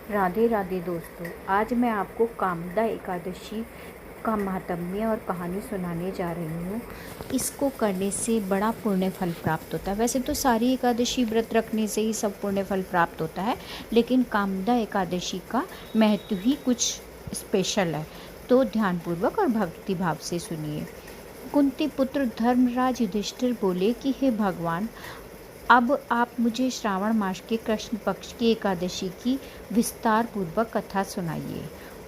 राधे राधे दोस्तों, आज मैं आपको कामदा एकादशी का महात्म्य और कहानी सुनाने जा रही हूँ। इसको करने से बड़ा पुण्य फल प्राप्त होता है। वैसे तो सारी एकादशी व्रत रखने से ही सब पुण्य फल प्राप्त होता है, लेकिन कामदा एकादशी का महत्व ही कुछ स्पेशल है। तो ध्यानपूर्वक और भक्ति भाव से सुनिए। कुंती पुत्र धर्मराज युधिष्ठिर बोले कि हे भगवान, अब आप मुझे श्रावण मास के कृष्ण पक्ष की एकादशी की विस्तार पूर्वक कथा सुनाइए।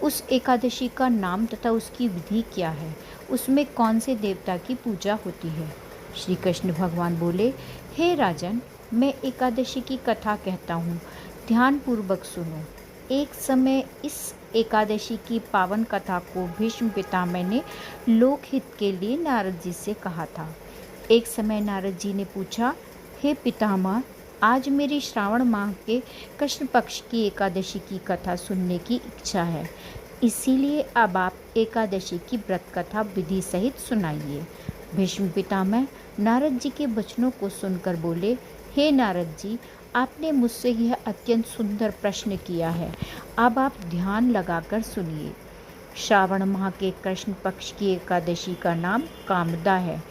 उस एकादशी का नाम तथा उसकी विधि क्या है? उसमें कौन से देवता की पूजा होती है? श्री कृष्ण भगवान बोले, हे राजन, मैं एकादशी की कथा कहता हूँ, ध्यान पूर्वक सुनो। एक समय इस एकादशी की पावन कथा को भीष्म पितामह ने लोकहित के लिए नारद जी से कहा था। एक समय नारद जी ने पूछा, हे पितामह, आज मेरी श्रावण माह के कृष्ण पक्ष की एकादशी की कथा सुनने की इच्छा है, इसीलिए अब आप एकादशी की व्रत कथा विधि सहित सुनाइए। भीष्म पितामह नारद जी के वचनों को सुनकर बोले, हे नारद जी, आपने मुझसे यह अत्यंत सुंदर प्रश्न किया है, अब आप ध्यान लगाकर सुनिए। श्रावण माह के कृष्ण पक्ष की एकादशी का नाम कामदा है।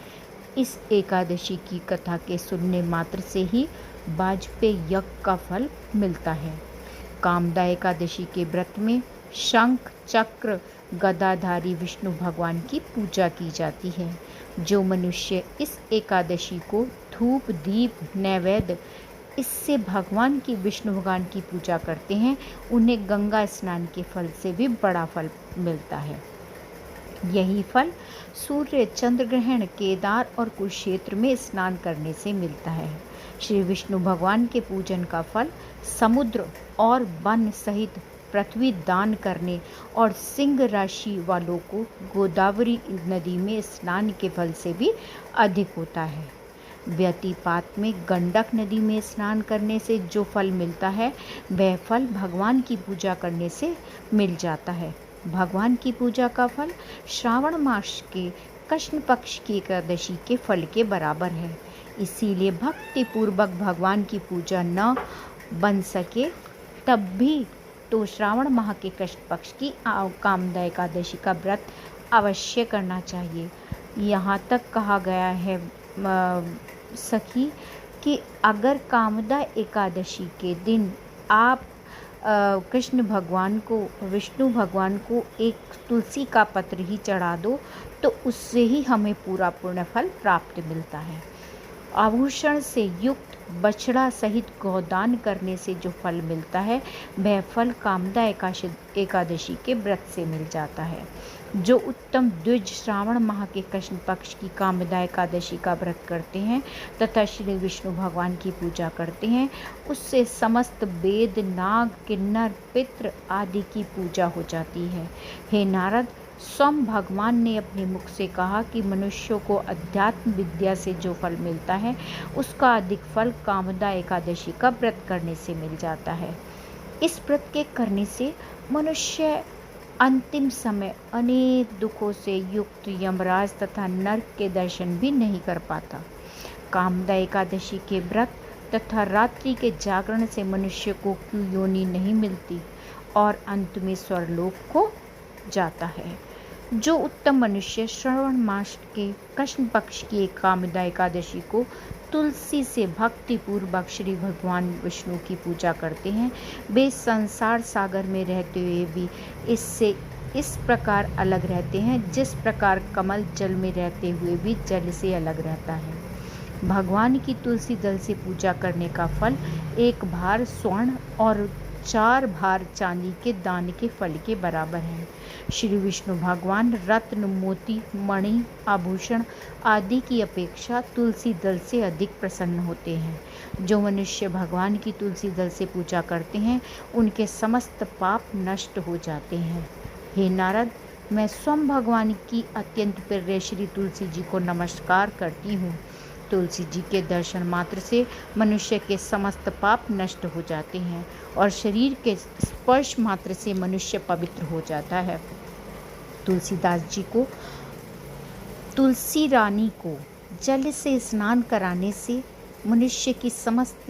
इस एकादशी की कथा के सुनने मात्र से ही वाजपेय यज्ञ का फल मिलता है। कामदा एकादशी के व्रत में शंख चक्र गदाधारी विष्णु भगवान की पूजा की जाती है। जो मनुष्य इस एकादशी को धूप दीप नैवेद्य इससे भगवान की विष्णु भगवान की पूजा करते हैं, उन्हें गंगा स्नान के फल से भी बड़ा फल मिलता है। यही फल सूर्य चंद्र ग्रहण केदार और कुरुक्षेत्र में स्नान करने से मिलता है। श्री विष्णु भगवान के पूजन का फल समुद्र और वन सहित पृथ्वी दान करने और सिंह राशि वालों को गोदावरी नदी में स्नान के फल से भी अधिक होता है। व्यतिपात में गंडक नदी में स्नान करने से जो फल मिलता है, वह फल भगवान की पूजा करने से मिल जाता है। भगवान की पूजा का फल श्रावण मास के कृष्ण पक्ष की एकादशी के फल के बराबर है। इसीलिए भक्ति पूर्वक भगवान की पूजा न बन सके तब भी तो श्रावण माह के कृष्ण पक्ष की कामदा एकादशी का व्रत अवश्य करना चाहिए। यहाँ तक कहा गया है सखी कि अगर कामदा एकादशी के दिन आप कृष्ण भगवान को विष्णु भगवान को एक तुलसी का पत्र ही चढ़ा दो तो उससे ही हमें पूरा पूर्ण फल प्राप्त मिलता है। आभूषण से युक्त बछड़ा सहित गोदान करने से जो फल मिलता है, वह फल कामदा एकादशी के व्रत से मिल जाता है। जो उत्तम द्विज श्रावण माह के कृष्ण पक्ष की कामदा एकादशी का व्रत करते हैं तथा श्री विष्णु भगवान की पूजा करते हैं, उससे समस्त वेद नाग किन्नर पितृ आदि की पूजा हो जाती है। हे नारद, स्वयं भगवान ने अपने मुख से कहा कि मनुष्यों को अध्यात्म विद्या से जो फल मिलता है, उसका अधिक फल कामदा एकादशी का व्रत करने से मिल जाता है। इस व्रत के करने से मनुष्य अंतिम समय अनेक दुखों से युक्त यमराज तथा नरक के दर्शन भी नहीं कर पाता। कामदा एकादशी के व्रत तथा रात्रि के जागरण से मनुष्य को योनि नहीं मिलती और अंत में स्वर्लोक को जाता है। जो उत्तम मनुष्य श्रावण मास के कृष्ण पक्ष की कामदा एकादशी को तुलसी से भक्ति पूर्वक श्री भगवान विष्णु की पूजा करते हैं, वे संसार सागर में रहते हुए भी इससे इस प्रकार अलग रहते हैं जिस प्रकार कमल जल में रहते हुए भी जल से अलग रहता है। भगवान की तुलसी दल से पूजा करने का फल एक भार स्वर्ण और 4 भार चांदी के दान के फल के बराबर है। श्री विष्णु भगवान रत्न मोती मणि आभूषण आदि की अपेक्षा तुलसी दल से अधिक प्रसन्न होते हैं। जो मनुष्य भगवान की तुलसी दल से पूजा करते हैं, उनके समस्त पाप नष्ट हो जाते हैं। हे नारद, मैं स्वयं भगवान की अत्यंत प्रिय श्री तुलसी जी को नमस्कार करती हूँ। तुलसी जी के दर्शन मात्र से मनुष्य के समस्त पाप नष्ट हो जाते हैं और शरीर के स्पर्श मात्र से मनुष्य पवित्र हो जाता है। तुलसीदास जी को तुलसी रानी को जल से स्नान कराने से मनुष्य की समस्त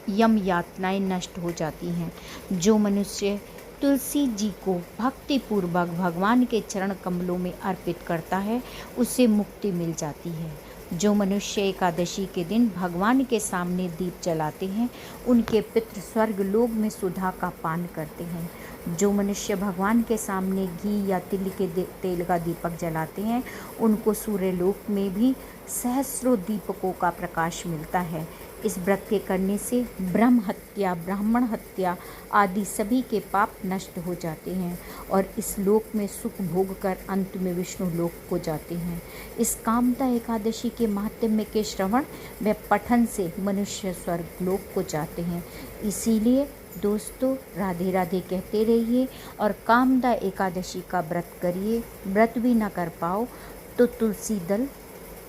यम यातनाएं नष्ट हो जाती हैं। जो मनुष्य तुलसी जी को भक्तिपूर्वक भगवान के चरण कमलों में अर्पित करता है उसे मुक्ति मिल जाती है। जो मनुष्य एकादशी के दिन भगवान के सामने दीप जलाते हैं उनके पितृ स्वर्ग लोक में सुधा का पान करते हैं। जो मनुष्य भगवान के सामने घी या तिल के तेल का दीपक जलाते हैं उनको सूर्यलोक में भी सहस्रों दीपकों का प्रकाश मिलता है। इस व्रत के करने से ब्रह्म हत्या, ब्राह्मण हत्या आदि सभी के पाप नष्ट हो जाते हैं और इस लोक में सुख भोग कर अंत में विष्णु लोक को जाते हैं। इस कामदा एकादशी के महात्म्य के श्रवण व पठन से मनुष्य स्वर्ग लोक को जाते हैं। इसीलिए दोस्तों राधे राधे कहते रहिए और कामदा एकादशी का व्रत करिए। व्रत भी ना कर पाओ तो तुलसी दल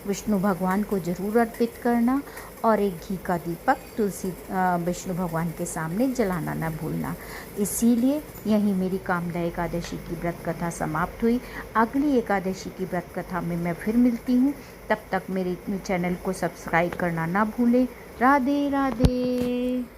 विष्णु भगवान को जरूर अर्पित करना और एक घी का दीपक तुलसी विष्णु भगवान के सामने जलाना न भूलना। इसीलिए यही मेरी कामदा एकादशी की व्रत कथा समाप्त हुई। अगली एकादशी की व्रत कथा में मैं फिर मिलती हूँ। तब तक मेरे चैनल को सब्सक्राइब करना ना भूलें। राधे राधे।